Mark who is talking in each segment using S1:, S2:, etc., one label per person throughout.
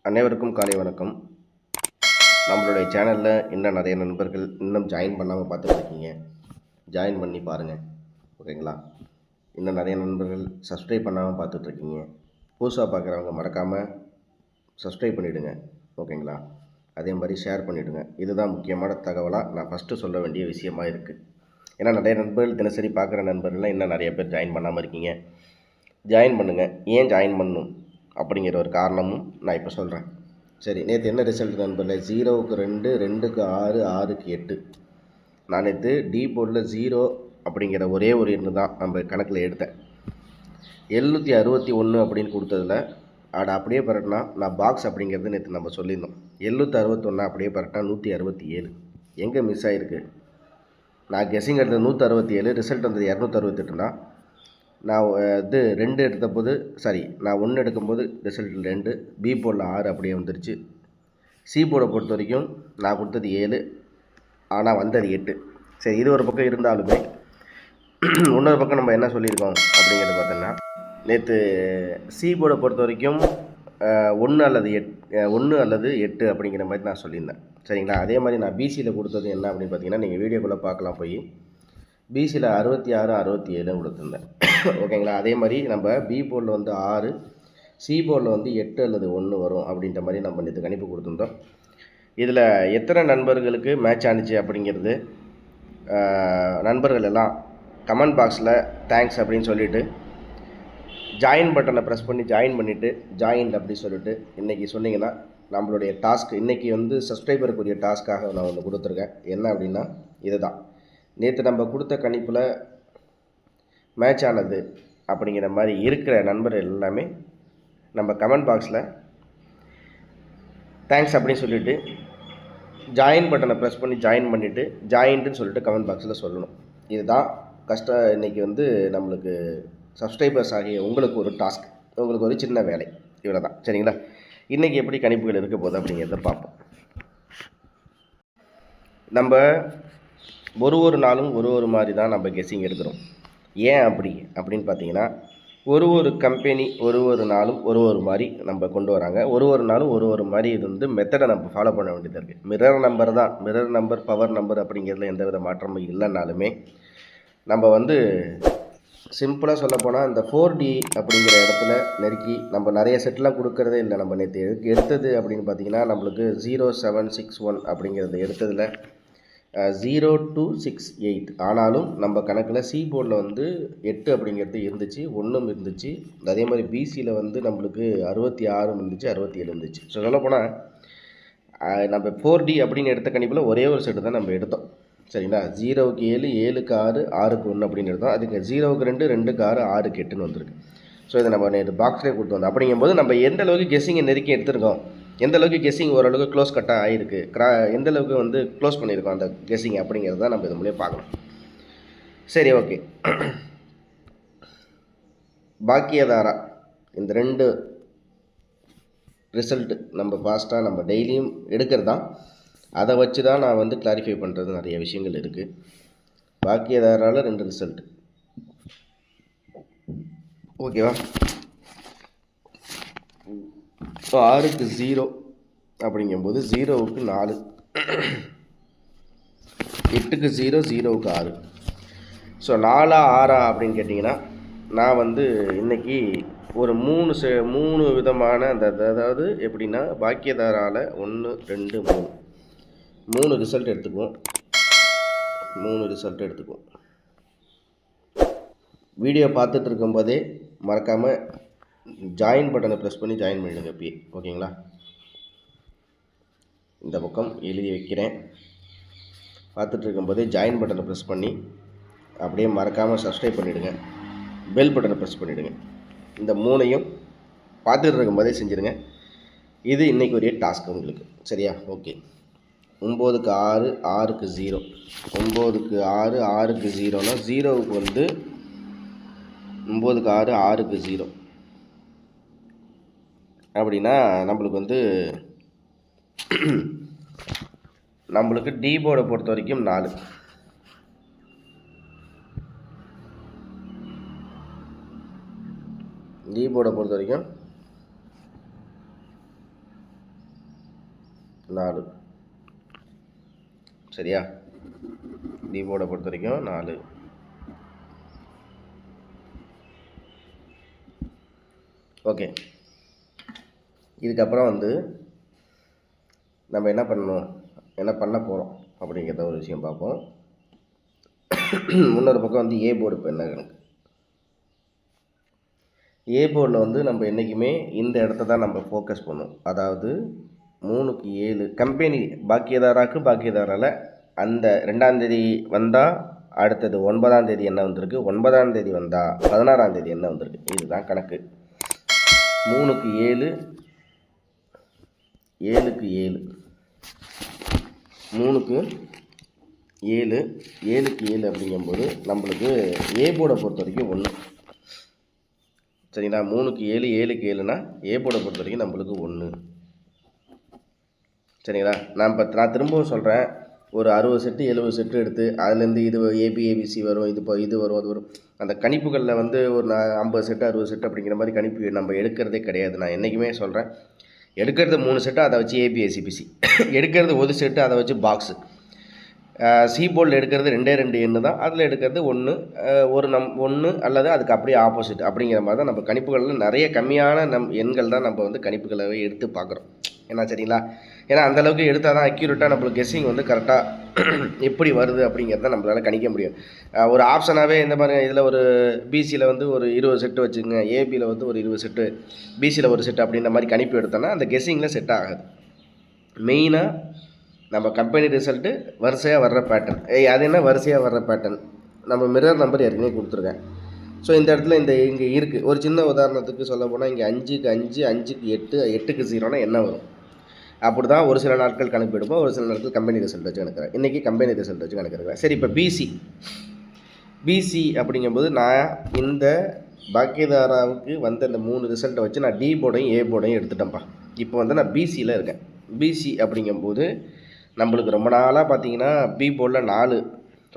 S1: அனைவருக்கும் காலை வணக்கம். நம்மளுடைய சேனலில் இன்னும் நிறைய நண்பர்கள் இன்னும் ஜாயின் பண்ணாமல் பார்த்துட்ருக்கீங்க. ஜாயின் பண்ணி பாருங்கள், ஓகேங்களா? இன்னும் நிறைய நண்பர்கள் சப்ஸ்கிரைப் பண்ணாமல் பார்த்துட்ருக்கீங்க. புதுசாக பார்க்குறவங்க மறக்காமல் சப்ஸ்கிரைப் பண்ணிவிடுங்க, ஓகேங்களா? அதே மாதிரி ஷேர் பண்ணிவிடுங்க. இதுதான் முக்கியமான தகவலாக நான் ஃபஸ்ட்டு சொல்ல வேண்டிய விஷயமாக இருக்குது. ஏன்னா நிறைய நண்பர்கள் தினசரி பார்க்குற நண்பர்கள்லாம் இன்னும் நிறைய பேர் ஜாயின் பண்ணாமல் இருக்கீங்க. ஜாயின் பண்ணுங்கள். ஏன் ஜாயின் பண்ணணும் அப்படிங்கிற ஒரு காரணமும் நான் இப்போ சொல்கிறேன். சரி, நேற்று என்ன ரிசல்ட் நண்பர்களே? 0க்கு 2, 2க்கு 6, 6க்கு 8. நான் நேற்று டி போர்டில் 0 அப்படிங்கிற ஒரே ஒரு எண்ணு தான் நம்ம கணக்கில் எடுத்தேன். 761 அப்படின்னு கொடுத்ததில் அப்படியே பரட்டினா நான் பாக்ஸ் அப்படிங்கிறது நேற்று நம்ம சொல்லியிருந்தோம். 761 அப்படியே பரட்டினா 167. எங்கே மிஸ் ஆகிருக்கு? நான் கெஸ்ஸிங் எடுத்தது 167, ரிசல்ட் வந்தது 268னா நான் இது 2 எடுத்த போது நான் 1 எடுக்கும்போது ரிசல்ட் 2, பி போர்டில் 6 அப்படியே வந்துருச்சு. சி போர்டை பொறுத்த வரைக்கும் நான் கொடுத்தது 7, ஆனால் வந்தது 8. சரி, இது ஒரு பக்கம் இருந்தாலுமே இன்னொரு பக்கம் நம்ம என்ன சொல்லியிருக்கோம் அப்படிங்கிறது பார்த்தோன்னா, நேற்று சி போர்டை பொறுத்த வரைக்கும் 1 அல்லது 8 அப்படிங்கிற மாதிரி நான் சொல்லியிருந்தேன், சரிங்களா? அதே மாதிரி நான் பிசியில் கொடுத்தது என்ன அப்படின்னு பார்த்தீங்கன்னா, நீங்கள் வீடியோக்குள்ளே பார்க்கலாம் போய், பிசியில் 66, 67 கொடுத்துருந்தேன், ஓகேங்களா? அதே மாதிரி நம்ம பி போர்டில் வந்து 6, சி போர்டில் வந்து 8 அல்லது 1 வரும் அப்படின்ற மாதிரி நம்ம நேற்று கணிப்பு கொடுத்துருந்தோம். இதில் எத்தனை நண்பர்களுக்கு மேட்ச் ஆனிச்சு அப்படிங்கிறது நண்பர்கள் எல்லாம் கமெண்ட் பாக்ஸில் தேங்க்ஸ் அப்படின்னு சொல்லிவிட்டு ஜாயின் பட்டனை ப்ரெஸ் பண்ணி ஜாயின் பண்ணிவிட்டு ஜாயின் அப்படி சொல்லிவிட்டு இன்றைக்கி சொன்னீங்கன்னா நம்மளுடைய டாஸ்க் இன்றைக்கி வந்து சப்ஸ்கிரைபருக்குரிய டாஸ்க்காக நான் ஒன்று கொடுத்துருக்கேன். என்ன அப்படின்னா இதுதான். நேற்று நம்ம கொடுத்த கணிப்பில் மேட்ச் ஆனது அப்படிங்கிற மாதிரி இருக்கிற நண்பர்கள் எல்லாமே நம்ம கமெண்ட் பாக்ஸில் தேங்க்ஸ் அப்படின்னு சொல்லிவிட்டு ஜாயின் பட்டனை ப்ரெஸ் பண்ணி ஜாயின் பண்ணிவிட்டு ஜாயின்ட்டுன்னு சொல்லிட்டு கமெண்ட் பாக்ஸில் சொல்லணும். இதுதான் இன்றைக்கி வந்து நம்மளுக்கு சப்ஸ்கிரைபர்ஸ் ஆகிய உங்களுக்கு ஒரு டாஸ்க், உங்களுக்கு ஒரு சின்ன வேலை, இவ்வளோ தான், சரிங்களா? இன்றைக்கி எப்படி கணிப்புகள் இருக்க போகுது அப்படிங்கிறத பார்ப்போம். நம்ம ஒரு நாளும் ஒரு மாதிரி தான் நம்ம கெஸ்ஸிங் எடுக்கிறோம். ஏன் அப்படின்னு பார்த்தீங்கன்னா, ஒரு கம்பெனி ஒரு நாளும் ஒரு மாதிரி நம்ம கொண்டு வராங்க. ஒரு நாளும் ஒரு மாதிரி இது வந்து மெத்தடை நம்ம ஃபாலோ பண்ண வேண்டியதாக இருக்குது. மிரர் நம்பர் தான், மிரர் நம்பர், பவர் நம்பர் அப்படிங்கிறதுல எந்த வித மாற்றமும் இல்லைனாலுமே நம்ம வந்து சிம்பிளாக சொல்லப்போனால் இந்த 4D அப்படிங்கிற இடத்துல நெருக்கி நம்ம நிறைய செட்லாம் கொடுக்கறதே இல்லை. நம்ம நேற்று எடுத்தது அப்படின்னு பார்த்தீங்கன்னா, நம்மளுக்கு 0761 அப்படிங்கிறது எடுத்ததில் 0 to 6 8. ஆனாலும் நம்ம கணக்கில் சி போர்டில் வந்து 8 அப்படிங்கிறது இருந்துச்சு, 1 இருந்துச்சு. அதே மாதிரி பிசியில் வந்து நம்மளுக்கு 66 இருந்துச்சு, 67 இருந்துச்சு. ஸோ சொல்லப்போனால் நம்ம 4D அப்படின்னு எடுத்த கணிப்பில் ஒரே ஒரு செட்டு தான் நம்ம எடுத்தோம், சரிங்களா? 0க்கு 7, 7க்கு 6, 6க்கு 1 அப்படின்னு எடுத்தோம். அதுக்கு 0க்கு 2, 2க்கு 6, 6க்கு 8ன்னு வந்திருக்கு. ஸோ இதை நம்ம நேற்று பாக்ஸ்லேயே கொடுத்து வந்தோம். அப்படிங்கும்போது நம்ம எந்த அளவுக்கு கெஸ்ஸிங்கை நெருக்கி எடுத்துருக்கோம், எந்த அளவுக்கு கெஸ்ஸிங் ஓரளவுக்கு க்ளோஸ் கட்டாக ஆகிருக்கு, எந்த அளவுக்கு வந்து க்ளோஸ் பண்ணியிருக்கோம் அந்த கெஸ்ஸிங் அப்படிங்கிறது தான் நம்ம இது மூலியம் பார்க்கணும். சரி, ஓகே. பாக்கியதாரா இந்த 2 ரிசல்ட்டு நம்ம ஃபாஸ்ட்டாக நம்ம டெய்லியும் எடுக்கிறது தான். அதை வச்சு தான் நான் வந்து கிளாரிஃபை பண்ணுறது நிறைய விஷயங்கள் இருக்குது. பாக்கியதாரால் 2 ரிசல்ட், ஓகேவா? 6க்கு 0 அப்படிங்கும்போது 0க்கு 4, 8க்கு 0, 0க்கு 6. ஸோ 4 6 அப்படின்னு கேட்டிங்கன்னா, நான் வந்து இன்றைக்கி ஒரு 3 விதமான அதாவது எப்படின்னா, பாக்கியதாரால் 1 2 3 ரிசல்ட் எடுத்துக்குவோம். 3 ரிசல்ட் எடுத்துக்குவோம். வீடியோ பார்த்துட்டு இருக்கும்போதே மறக்காமல் ஜாயின் பட்டனை ப்ரெஸ் பண்ணி ஜாயின் பண்ணிவிடுங்க இப்பயே, ஓகேங்களா? இந்த பக்கம் எழுதி வைக்கிறேன். பார்த்துட்டு இருக்கும்போதே ஜாயின் பட்டனை ப்ரெஸ் பண்ணி அப்படியே மறக்காமல் சப்ஸ்கிரைப் பண்ணிவிடுங்க, பெல் பட்டனை ப்ரெஸ் பண்ணிவிடுங்க. இந்த 3ஐயும் பார்த்துட்டு இருக்கும்போதே செஞ்சுருங்க. இது இன்றைக்கி ஒரே டாஸ்க் உங்களுக்கு, சரியா? ஓகே. 9க்கு 6, 6க்கு 0. 9க்கு 6, 6க்கு 0னா 0வுக்கு வந்து 9க்கு 6, 6க்கு 0 அப்படின்னா நம்மளுக்கு டி போர்டை பொறுத்த வரைக்கும் 4. டி போர்டை பொறுத்த வரைக்கும் 4. சரியா? டி போர்டை பொறுத்த வரைக்கும் 4. ஓகே. இதுக்கப்புறம் வந்து நம்ம என்ன பண்ணணும், என்ன பண்ண போகிறோம் அப்படிங்கிறத ஒரு விஷயம் பார்ப்போம். முன்னொரு பக்கம் வந்து ஏ போர்டு. இப்போ என்ன கணக்கு, ஏ போர்டில் வந்து நம்ம என்றைக்குமே இந்த இடத்த தான் நம்ம ஃபோக்கஸ் பண்ணுவோம். அதாவது 3க்கு 7 கம்பெனி பாக்கியதாரால் அந்த 2ஆம் தேதி வந்தால் அடுத்தது 9ஆம் தேதி என்ன வந்திருக்கு, 9ஆம் தேதி வந்தால் 16ஆம் தேதி என்ன வந்திருக்கு, இதுதான் கணக்கு. 3க்கு 7, 7க்கு 7, 3க்கு 7, 7க்கு 7 அப்படிங்கும்போது நம்மளுக்கு ஏ போர்டை பொறுத்த வரைக்கும் 1. சரிங்களா? 3க்கு 7, 7க்கு 7னா ஏ போர்டை பொறுத்த வரைக்கும் நம்மளுக்கு 1. சரிங்களா? நான் திரும்பவும் சொல்கிறேன், ஒரு 60 செட்டு 70 செட்டு எடுத்து அதுலேருந்து இது ஏபிசி வரும், இது வரும், அது வரும். அந்த கணிப்புகளில் வந்து ஒரு 50 செட்டு 60 செட்டு அப்படிங்கிற மாதிரி கணிப்பு நம்ம எடுக்கிறதே கிடையாது. நான் என்றைக்குமே சொல்கிறேன், எடுக்கிறது 3 செட்டு, அதை வச்சு ஏபிஎஸ்சிபிசி எடுக்கிறது 1 செட்டு, அதை வச்சு பாக்ஸு. சி போர்டில் எடுக்கிறது 2 எண்ணு தான், அதில் எடுக்கிறது 1 1 அல்லது அதுக்கு அப்படியே ஆப்போசிட் அப்படிங்கிற மாதிரி தான் நம்ம கணிப்புகளில் நிறைய கம்மியான எண்கள் தான் நம்ம வந்து கணிப்புகளை எடுத்து பார்க்குறோம். ஏன்னா சரிங்களா? ஏன்னா அந்தளவுக்கு எடுத்தால் தான் அக்யூரேட்டாக நம்மளுக்கு கெஸ்ஸிங் வந்து கரெக்டாக எப்படி வருது அப்படிங்கிறத நம்மளால் கணிக்க முடியும். ஒரு ஆப்ஷனாகவே இந்த மாதிரி இதில் ஒரு பிசியில் வந்து ஒரு 20 செட்டு வச்சுக்கோங்க, ஏபியில் வந்து ஒரு 20 செட்டு, பிசியில் ஒரு செட்டு அப்படின்ற மாதிரி கணிப்பு எடுத்தோன்னா அந்த கெஸ்ஸிங்கில் செட் ஆகாது. மெயினாக நம்ம கம்பெனி ரிசல்ட்டு வரிசையாக வர்ற பேட்டர்ன். அது என்ன வரிசையாக வர்ற பேட்டர்ன், நம்ம மிரர் நம்பர் ஏற்கனவே கொடுத்துருக்கேன். ஸோ இந்த இடத்துல இங்கே இருக்குது. ஒரு சின்ன உதாரணத்துக்கு சொல்ல போனால் இங்கே 5க்கு 5, 5க்கு 8, 8க்கு 0னா என்ன வரும், அப்படி தான் ஒரு சில நாட்கள் கணக்கு எடுப்போம், ஒரு சில நாட்கள் கம்பெனி ரிசல்ட் வச்சு கணக்கிறேன். இன்றைக்கி கம்பெனி ரிசல்ட் வச்சு கணக்கிறேன். சரி, இப்போ பிசி அப்படிங்கும்போது நான் இந்த பாக்கியதாராவுக்கு வந்த இந்த 3 ரிசல்ட்டை வச்சு நான் டி போர்டையும் ஏ போர்டையும் எடுத்துட்டேன்ப்பா. இப்போ வந்து நான் பிசியில் இருக்கேன். பிசி அப்படிங்கும்போது நம்மளுக்கு ரொம்ப நாளாக பார்த்தீங்கன்னா பி போர்டில் 4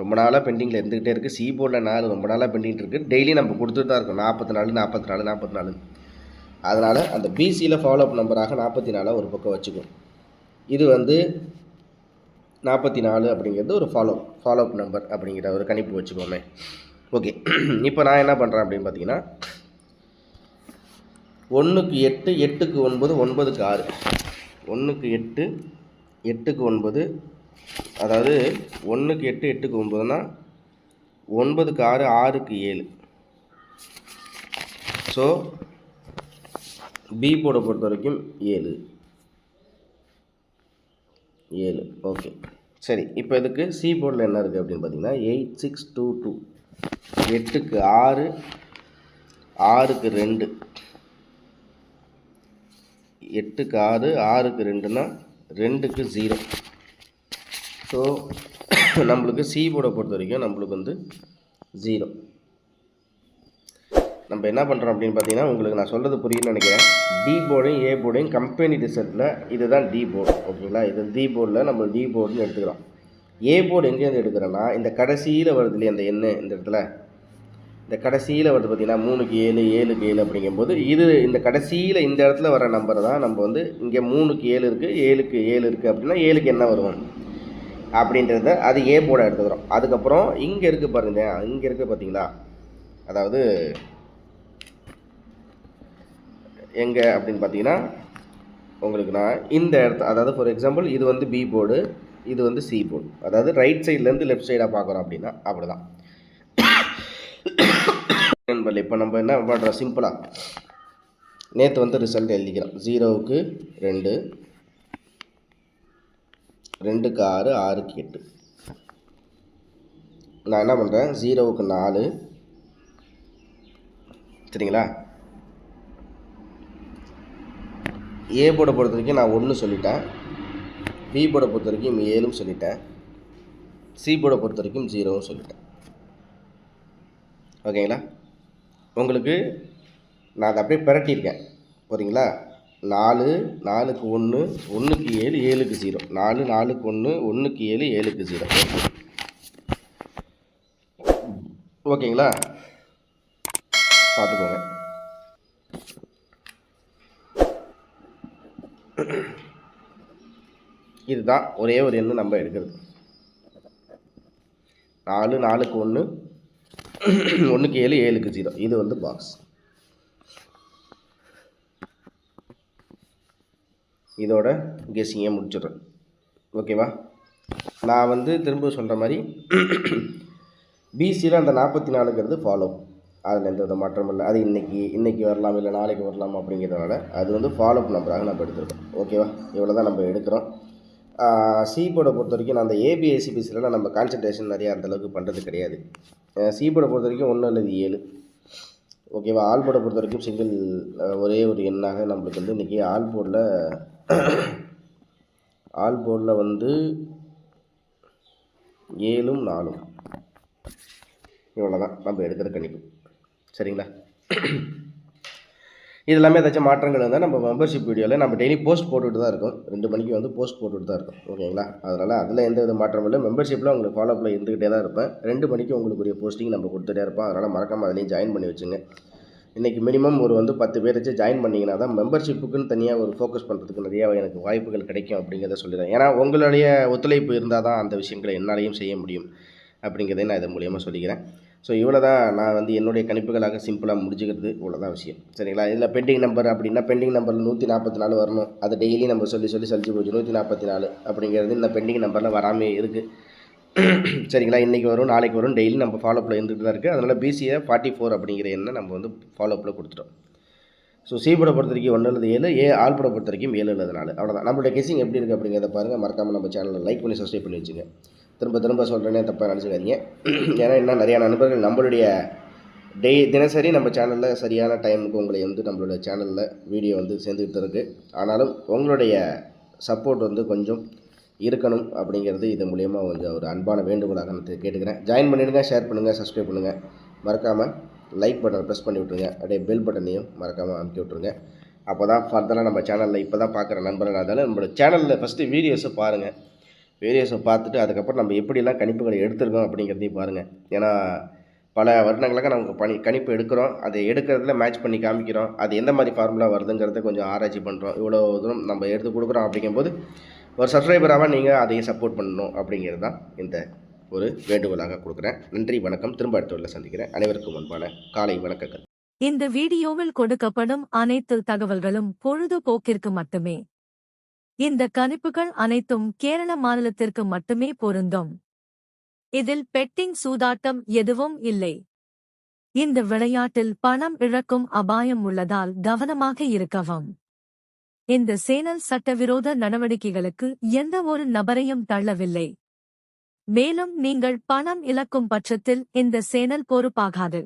S1: ரொம்ப நாளாக பெண்டிங்கில் இருந்துக்கிட்டே இருக்குது, சி போர்டில் 4 ரொம்ப நாளாக பெண்டிங் இருக்குது. டெய்லி நம்ம கொடுத்துட்டு தான் இருக்கோம் 44 44 44. அதனால் அந்த பிசியில் ஃபாலோஅப் நம்பராக 44 ஒரு பக்கம் வச்சுக்கும். இது வந்து 44 அப்படிங்கிறது ஒரு ஃபாலோஅப் நம்பர் அப்படிங்கிற ஒரு கணிப்பு வச்சுக்கோமே. ஓகே, இப்போ நான் என்ன பண்ணுறேன் அப்படின்னு பார்த்தீங்கன்னா 1க்கு 8, 8க்கு 9, 9க்கு 6, 1க்கு 8, 8க்கு 9, அதாவது 1க்கு 8, 8க்கு 9னா 9க்கு 6, 6க்கு 7. ஸோ பி போர்டை பொறுத்த வரைக்கும் 7. ஓகே, சரி. இப்போ இதுக்கு சி போர்டில் என்ன இருக்குது அப்படின்னு பார்த்தீங்கன்னா 8 6 2 2, 8க்கு 6, 6க்கு 2, 8க்கு 6, 6க்கு 2னா 2க்கு 0. ஸோ நம்மளுக்கு சி போர்டை பொறுத்த வரைக்கும் நம்மளுக்கு வந்து 0. நம்ம என்ன பண்ணுறோம் அப்படின்னு பார்த்தீங்கன்னா, உங்களுக்கு நான் சொல்கிறது புரியுதுன்னு நினைக்கிறேன். டி போர்டையும் ஏ போர்டையும் கம்பெனி ரிசல்ட்டில் இதுதான் டி போர்டு. ஓகேங்களா? இது டி போர்டில் நம்ம டி போர்டுன்னு எடுத்துக்கிறோம். ஏ போர்டு எங்கேருந்து எடுக்கிறோன்னா இந்த கடைசியில் வருது இல்லையா இந்த எண்ணு, இந்த இடத்துல இந்த கடைசியில் வருது பார்த்தீங்கன்னா 3க்கு 7, 7க்கு 7 அப்படிங்கும்போது இது இந்த கடைசியில் இந்த இடத்துல வர நம்பரை தான் நம்ம வந்து இங்கே 3க்கு 7 இருக்குது, 7க்கு 7 இருக்குது அப்படின்னா 7க்கு என்ன வரும் அப்படின்றத அது ஏ போர்டை எடுத்துக்கிறோம். அதுக்கப்புறம் இங்கே இருக்குது பாருங்க, இங்கே இருக்குது பார்த்தீங்களா, அதாவது எங்கே அப்படின்னு பார்த்தீங்கன்னா உங்களுக்கு நான் இந்த இடத்த, அதாவது ஃபார் எக்ஸாம்பிள் இது வந்து பி போர்டு, இது வந்து சி போர்டு, அதாவது ரைட் சைட்லேருந்து லெஃப்ட் சைடாக பார்க்குறோம் அப்படின்னா அப்படி தான். இப்போ நம்ம என்ன பண்ணுறோம், சிம்பிளாக நேற்று வந்து ரிசல்ட் எழுதிக்கிறோம். 0க்கு 2, 2க்கு 6, 6க்கு 8. நான் என்ன பண்ணுறேன், 0க்கு 4, சரிங்களா? ஏ போர்டை பொறுத்த வரைக்கும் நான் 1 சொல்லிட்டேன், பி போர்டை பொறுத்த வரைக்கும் 7 சொல்லிட்டேன், சி போர்டை பொறுத்த வரைக்கும் 0 சொல்லிட்டேன். ஓகேங்களா? உங்களுக்கு நான் அதை அப்படியே பிரட்டியிருக்கேன் போகிறீங்களா. 4, 4க்கு 1, 1க்கு 7, 7க்கு 0, 4, 4க்கு 1, 1க்கு 7, 7க்கு 0. ஓகேங்களா? பார்த்துக்கோங்க. இதுதான் ஒரே ஒரு எண்ணு நம்ம எடுக்கிறது. 4 4க்கு 1 1க்கு 7 7க்கு 0. இது வந்து பாக்ஸ். இதோட கெஸ்ஸிங்கை முடிச்சிடுறேன். ஓகேவா? நான் வந்து திரும்ப சொல்கிற மாதிரி பிசியில் அந்த 44ங்கிறது ஃபாலோ, அதில் எந்த வித மாற்றமும் இல்லை. அது இன்றைக்கி வரலாம், இல்லை நாளைக்கு வரலாம் அப்படிங்கிறதுனால அது வந்து ஃபாலோஅப் நம்பராக நம்ம எடுத்துருக்கோம். ஓகேவா? இவ்வளோ தான் நம்ம எடுக்கிறோம். சி போர்டை பொறுத்த வரைக்கும் நான் அந்த ஏபிஎஸ்சிபிசியில் நம்ம கான்சன்ட்ரேஷன் நிறையா அந்தளவுக்கு பண்ணுறது கிடையாது. சி போர்டை பொறுத்த வரைக்கும் 1 அல்லது 7. ஓகேவா? ஆல் போர்டை பொறுத்த வரைக்கும் சிங்கிள் ஒரே ஒரு எண்ணாக நம்மளுக்கு வந்து இன்றைக்கி ஆல் போர்டில் வந்து 7 4 இவ்வளோ தான் நம்ம எடுக்கிற கணிப்பு. சரிங்களா? இது எல்லாமே ஏதாச்சும் மாற்றங்கள் இருந்தால் நம்ம மெம்பர்ஷிப் வீடியோவில் நம்ம டெய்லி போஸ்ட் போட்டுவிட்டு தான் இருக்கோம். 2 மணிக்கு வந்து போஸ்ட் போட்டுவிட்டு தான் இருக்கோம். ஓகேங்களா? அதனால் அதில் எந்த வித மாற்றமும் இல்லை. மெம்பர்ஷிப்பில் உங்களுக்கு ஃபாலோஅப்பில் இருந்துக்கிட்டே தான் இருப்பேன். 2 மணிக்கு உங்களுக்குரிய போஸ்டிங் நம்ம கொடுத்துட்டே இருப்போம். அதனால் மறக்காமல் அதிலையும் ஜாயின் பண்ணி வச்சுங்க. இன்றைக்கி மினிமம் ஒரு வந்து 10 பேர் வச்சு ஜாயின் பண்ணிங்கன்னா தான் மெம்பர்ஷிப்புக்குன்னு தனியாக ஒரு ஃபோக்கஸ் பண்ணுறதுக்கு நிறையா எனக்கு வாய்ப்புகள் கிடைக்கும் அப்படிங்கிறத சொல்லிடுறேன். ஏன்னா உங்களுடைய ஒத்துழைப்பு இருந்தால் தான் அந்த விஷயங்களை என்னாலையும் செய்ய முடியும் அப்படிங்கிறதை நான் இதன் மூலியமாக சொல்லிக்கிறேன். ஸோ இவ்வளோ தான் நான் வந்து என்னுடைய கணிப்புகளாக சிம்பிளாக முடிச்சுக்கிறது. இவ்வளோ தான் விஷயம். சரிங்களா? இதில் பெண்டிங் நம்பர் அப்படின்னா பெண்டிங் நம்பரில் 144 வரணும். அதை டெய்லி நம்ம சொல்லி சலிச்சு போச்சு. 144 அப்படிங்கிறது இந்த பெண்டிங் நம்பரில் வராமே இருக்குது. சரிங்களா? இன்றைக்கி வரும், நாளைக்கு வரும், டெய்லி நம்ம ஃபாலோஅப்பில் இருந்துகிட்டு தான் இருக்குது. அதனால் பிசியை 44 அப்படிங்கிற எண்ணை நம்ம வந்து ஃபாலோஅப்பில் கொடுத்துட்டோம். ஸோ சி போர்டை பொறுத்த வரைக்கும் 1 அல்லது 7, ஆல் போர்டை பொறுத்த வரைக்கும் 7 அல்லது 4. அவ்வளோதான். நம்மளுடைய கெஸ்ஸிங் எப்படி இருக்குது அப்படிங்கிறத பாருங்கள். மறக்காமல் நம்ம சேனலில் லைக் பண்ணி சப்ஸ்கிரைப் பண்ணி வச்சுங்க. திரும்ப சொல்கிறேனே தப்பாக நினச்சிக்காதீங்க. ஏன்னா இன்னும் நிறையா நண்பர்கள் நம்மளுடைய தினசரி நம்ம சேனலில் சரியான டைமுக்கு உங்களை வந்து நம்மளுடைய சேனலில் வீடியோ வந்து சேர்ந்துக்கிட்டு இருக்குது. ஆனாலும் உங்களுடைய சப்போர்ட் வந்து கொஞ்சம் இருக்கணும் அப்படிங்கிறது இது மூலயமா கொஞ்சம் ஒரு அன்பான வேண்டுகோளாக நான் கேட்டுக்கிறேன். ஜாயின் பண்ணிவிடுங்க, ஷேர் பண்ணுங்கள், சப்ஸ்கிரைப் பண்ணுங்கள். மறக்காமல் லைக் பட்டனை ப்ரெஸ் பண்ணி விட்ருங்க. அப்படியே பெல் பட்டனையும் மறக்காமல் அமுக்கி விட்ருங்க. அப்போ தான் ஃபர்தராக நம்ம சேனலில் இப்போ தான் பார்க்குற நண்பர்கள் இருந்தாலும் நம்மளோட சேனலில் ஃபஸ்ட்டு வீடியோஸை பாருங்கள். வீடியோஸை பார்த்துட்டு அதுக்கப்புறம் நம்ம எப்படிலாம் கணிப்புகளை எடுத்துருக்கோம் அப்படிங்கிறதையும் பாருங்கள். ஏன்னா பல வருடங்களாக நமக்கு கணிப்பு எடுக்கிறோம். அதை எடுக்கிறதுல மேட்ச் பண்ணி காமிக்கிறோம். அது எந்த மாதிரி ஃபார்முலா வருதுங்கிறத கொஞ்சம் ஆராய்ச்சி பண்ணுறோம். இவ்வளோ தூரம் நம்ம எடுத்து கொடுக்குறோம். அப்படிங்கும்போது ஒரு சப்ஸ்கிரைபராக நீங்கள் அதையும் சப்போர்ட் பண்ணணும் அப்படிங்கிறது தான் இந்த ஒரு வேண்டுகோளாக கொடுக்குறேன். நன்றி, வணக்கம். திரும்ப அடுத்த வீடியோவில் சந்திக்கிறேன். அனைவருக்கும் அன்பான காலை வணக்கங்கள்.
S2: இந்த வீடியோவில் கொடுக்கப்படும் அனைத்து தகவல்களும் பொழுதுபோக்கிற்கு மட்டுமே. இந்த கணிப்புகள் அனைத்தும் கேரள மாநிலத்திற்கு மட்டுமே பொருந்தும். இதில் பெட்டிங் சூதாட்டம் எதுவும் இல்லை. இந்த விளையாட்டில் பணம் இழக்கும் அபாயம் உள்ளதால் கவனமாக இருக்கவும். இந்த சேனல் சட்டவிரோத நடவடிக்கைகளுக்கு எந்த ஒரு நபரையும் தள்ளவில்லை. மேலும் நீங்கள் பணம் இழக்கும் பட்சத்தில் இந்த சேனல் பொறுப்பாகாது.